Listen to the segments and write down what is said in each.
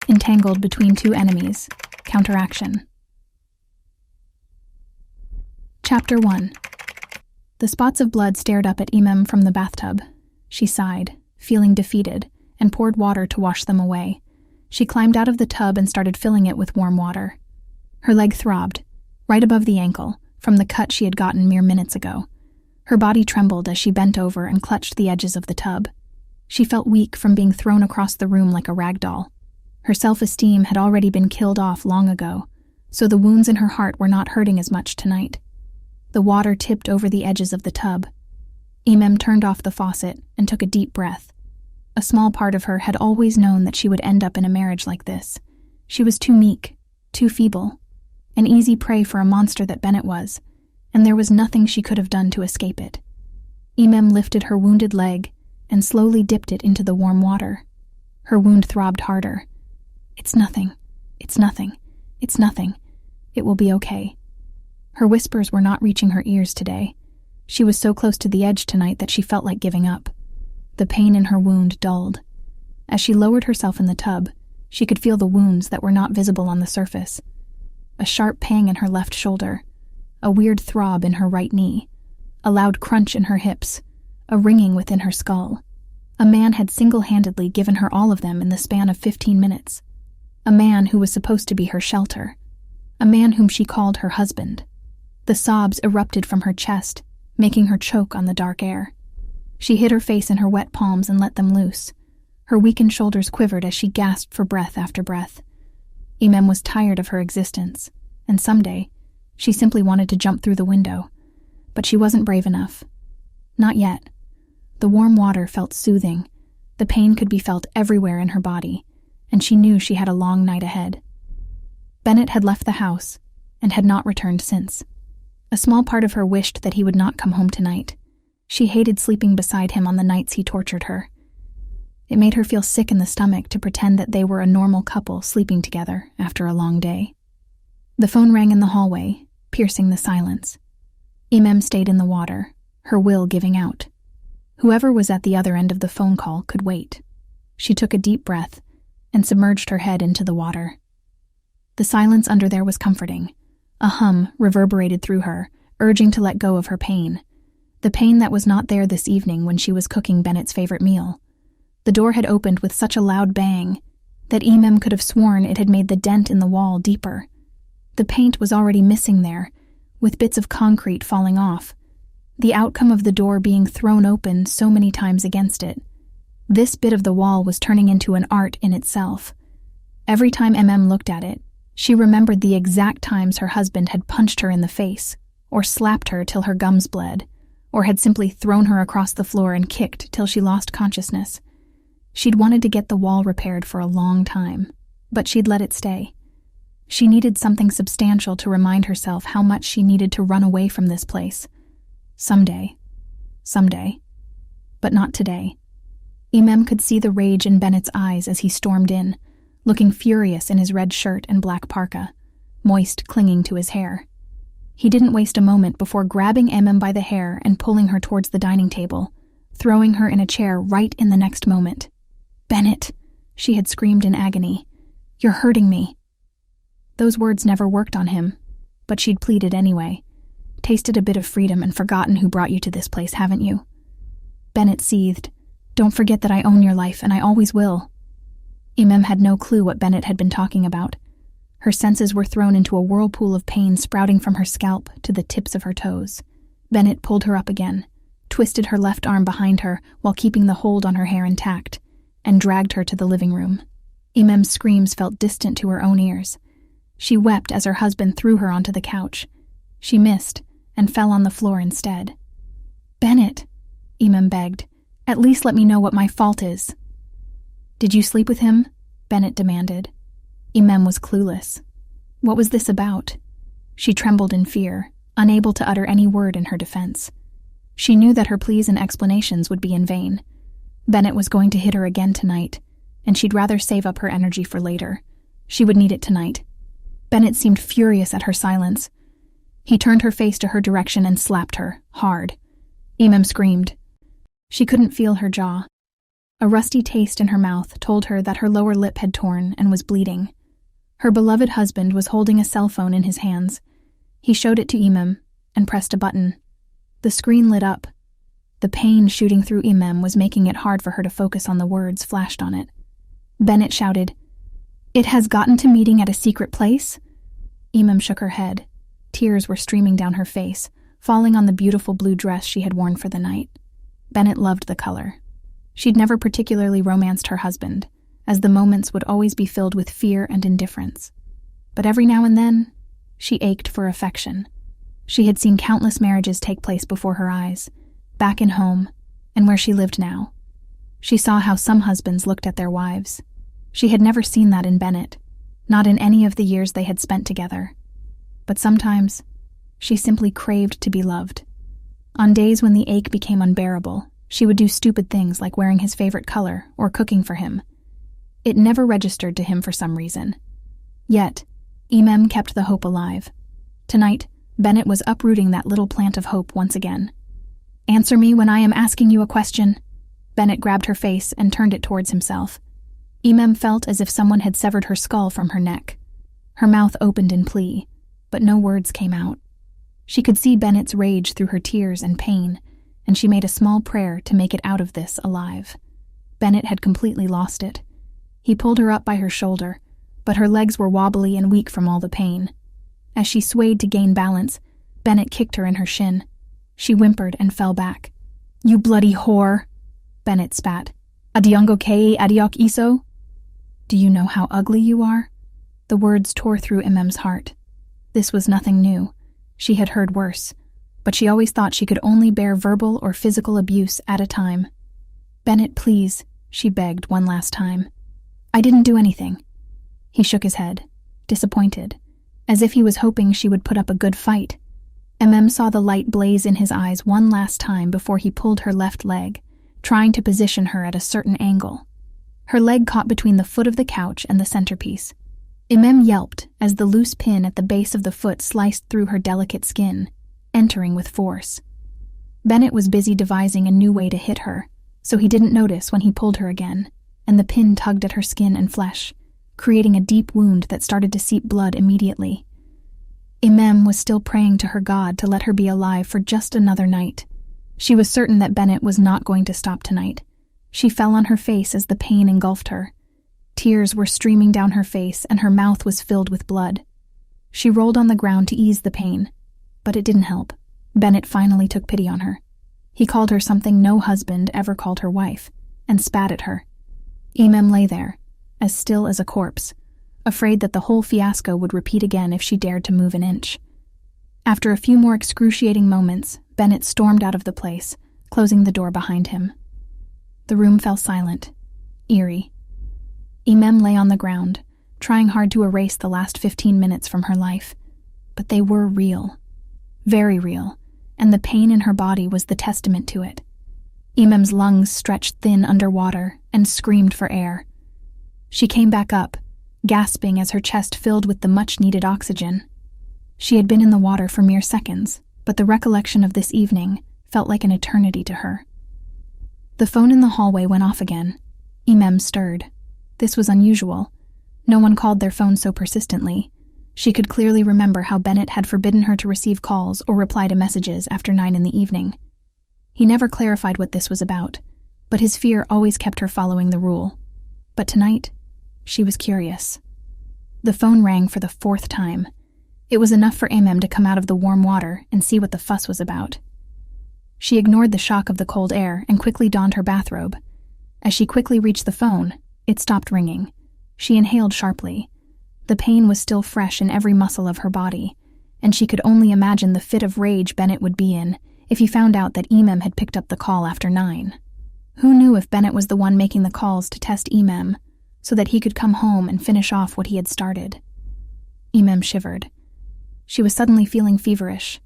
Entangled between two enemies. Counteraction. Chapter 1. The spots of blood stared up at Emem from the bathtub. She sighed, feeling defeated, and poured water to wash them away. She climbed out of the tub and started filling it with warm water. Her leg throbbed, right above the ankle, from the cut she had gotten mere minutes ago. Her body trembled as she bent over and clutched the edges of the tub. She felt weak from being thrown across the room like a rag doll. Her self-esteem had already been killed off long ago, so the wounds in her heart were not hurting as much tonight. The water tipped over the edges of the tub. Emem turned off the faucet and took a deep breath. A small part of her had always known that she would end up in a marriage like this. She was too meek, too feeble, an easy prey for a monster that Bennett was, and there was nothing she could have done to escape it. Emem lifted her wounded leg and slowly dipped it into the warm water. Her wound throbbed harder. "It's nothing. It's nothing. It's nothing. It will be okay." Her whispers were not reaching her ears today. She was so close to the edge tonight that she felt like giving up. The pain in her wound dulled. As she lowered herself in the tub, she could feel the wounds that were not visible on the surface. A sharp pang in her left shoulder, a weird throb in her right knee, a loud crunch in her hips, a ringing within her skull. A man had single-handedly given her all of them in the span of 15 minutes. A man who was supposed to be her shelter. A man whom she called her husband. The sobs erupted from her chest, making her choke on the dark air. She hid her face in her wet palms and let them loose. Her weakened shoulders quivered as she gasped for breath after breath. Emem was tired of her existence, and someday, she simply wanted to jump through the window. But she wasn't brave enough. Not yet. The warm water felt soothing. The pain could be felt everywhere in her body, and she knew she had a long night ahead. Bennett had left the house, and had not returned since. A small part of her wished that he would not come home tonight. She hated sleeping beside him on the nights he tortured her. It made her feel sick in the stomach to pretend that they were a normal couple sleeping together after a long day. The phone rang in the hallway, piercing the silence. Emem stayed in the water, her will giving out. Whoever was at the other end of the phone call could wait. She took a deep breath and submerged her head into the water. The silence under there was comforting. A hum reverberated through her, urging to let go of her pain. The pain that was not there this evening when she was cooking Bennett's favorite meal. The door had opened with such a loud bang that Emem could have sworn it had made the dent in the wall deeper. The paint was already missing there, with bits of concrete falling off, the outcome of the door being thrown open so many times against it. This bit of the wall was turning into an art in itself. Every time Emem looked at it, she remembered the exact times her husband had punched her in the face, or slapped her till her gums bled, or had simply thrown her across the floor and kicked till she lost consciousness. She'd wanted to get the wall repaired for a long time, but she'd let it stay. She needed something substantial to remind herself how much she needed to run away from this place. Someday. But not today. Emem could see the rage in Bennett's eyes as he stormed in, looking furious in his red shirt and black parka, moist clinging to his hair. He didn't waste a moment before grabbing Emem by the hair and pulling her towards the dining table, throwing her in a chair right in the next moment. "Bennett," she had screamed in agony, "you're hurting me." Those words never worked on him, but she'd pleaded anyway. "Tasted a bit of freedom and forgotten who brought you to this place, haven't you?" Bennett seethed. "Don't forget that I own your life, and I always will." Emem had no clue what Bennett had been talking about. Her senses were thrown into a whirlpool of pain sprouting from her scalp to the tips of her toes. Bennett pulled her up again, twisted her left arm behind her while keeping the hold on her hair intact, and dragged her to the living room. Emem's screams felt distant to her own ears. She wept as her husband threw her onto the couch. She missed and fell on the floor instead. "Bennett," Emem begged, "at least let me know what my fault is." "Did you sleep with him?" Bennett demanded. Emem was clueless. What was this about? She trembled in fear, unable to utter any word in her defense. She knew that her pleas and explanations would be in vain. Bennett was going to hit her again tonight, and she'd rather save up her energy for later. She would need it tonight. Bennett seemed furious at her silence. He turned her face to her direction and slapped her, hard. Emem screamed. She couldn't feel her jaw. A rusty taste in her mouth told her that her lower lip had torn and was bleeding. Her beloved husband was holding a cell phone in his hands. He showed it to Emem and pressed a button. The screen lit up. The pain shooting through Emem was making it hard for her to focus on the words flashed on it. Bennett shouted, "It has gotten to meeting at a secret place?" Emem shook her head. Tears were streaming down her face, falling on the beautiful blue dress she had worn for the night. Bennett loved the color. She'd never particularly romanced her husband, as the moments would always be filled with fear and indifference. But every now and then, she ached for affection. She had seen countless marriages take place before her eyes, back in home, and where she lived now. She saw how some husbands looked at their wives. She had never seen that in Bennett, not in any of the years they had spent together. But sometimes, she simply craved to be loved. On days when the ache became unbearable, she would do stupid things like wearing his favorite color or cooking for him. It never registered to him for some reason. Yet, Emem kept the hope alive. Tonight, Bennett was uprooting that little plant of hope once again. "Answer me when I am asking you a question." Bennett grabbed her face and turned it towards himself. Emem felt as if someone had severed her skull from her neck. Her mouth opened in plea, but no words came out. She could see Bennett's rage through her tears and pain, and she made a small prayer to make it out of this alive. Bennett had completely lost it. He pulled her up by her shoulder, but her legs were wobbly and weak from all the pain. As she swayed to gain balance, Bennett kicked her in her shin. She whimpered and fell back. "You bloody whore," Bennett spat. "Adiongo kei adiok iso?" "Do you know how ugly you are?" The words tore through Emem's heart. This was nothing new. She had heard worse, but she always thought she could only bear verbal or physical abuse at a time. "Bennett, please," she begged one last time. "I didn't do anything." He shook his head, disappointed, as if he was hoping she would put up a good fight. Emem saw the light blaze in his eyes one last time before he pulled her left leg, trying to position her at a certain angle. Her leg caught between the foot of the couch and the centerpiece. Emem yelped as the loose pin at the base of the foot sliced through her delicate skin, entering with force. Bennett was busy devising a new way to hit her, so he didn't notice when he pulled her again, and the pin tugged at her skin and flesh, creating a deep wound that started to seep blood immediately. Emem was still praying to her God to let her be alive for just another night. She was certain that Bennett was not going to stop tonight. She fell on her face as the pain engulfed her. Tears were streaming down her face and her mouth was filled with blood. She rolled on the ground to ease the pain, but it didn't help. Bennett finally took pity on her. He called her something no husband ever called her wife, and spat at her. Emem lay there, as still as a corpse, afraid that the whole fiasco would repeat again if she dared to move an inch. After a few more excruciating moments, Bennett stormed out of the place, closing the door behind him. The room fell silent, eerie. Emem lay on the ground, trying hard to erase the last 15 minutes from her life. But they were real. Very real, and the pain in her body was the testament to it. Emem's lungs stretched thin underwater and screamed for air. She came back up, gasping as her chest filled with the much-needed oxygen. She had been in the water for mere seconds, but the recollection of this evening felt like an eternity to her. The phone in the hallway went off again. Emem stirred. This was unusual. No one called their phone so persistently. She could clearly remember how Bennett had forbidden her to receive calls or reply to messages after 9 in the evening. He never clarified what this was about, but his fear always kept her following the rule. But tonight, she was curious. The phone rang for the 4th time. It was enough for Emem to come out of the warm water and see what the fuss was about. She ignored the shock of the cold air and quickly donned her bathrobe. As she quickly reached the phone, it stopped ringing. She inhaled sharply. The pain was still fresh in every muscle of her body, and she could only imagine the fit of rage Bennett would be in if he found out that Emem had picked up the call after 9. Who knew if Bennett was the one making the calls to test Emem, so that he could come home and finish off what he had started? Emem shivered. She was suddenly feeling feverish.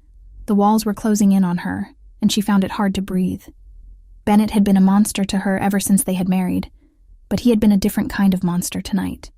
The walls were closing in on her, and she found it hard to breathe. Bennett had been a monster to her ever since they had married, but he had been a different kind of monster tonight.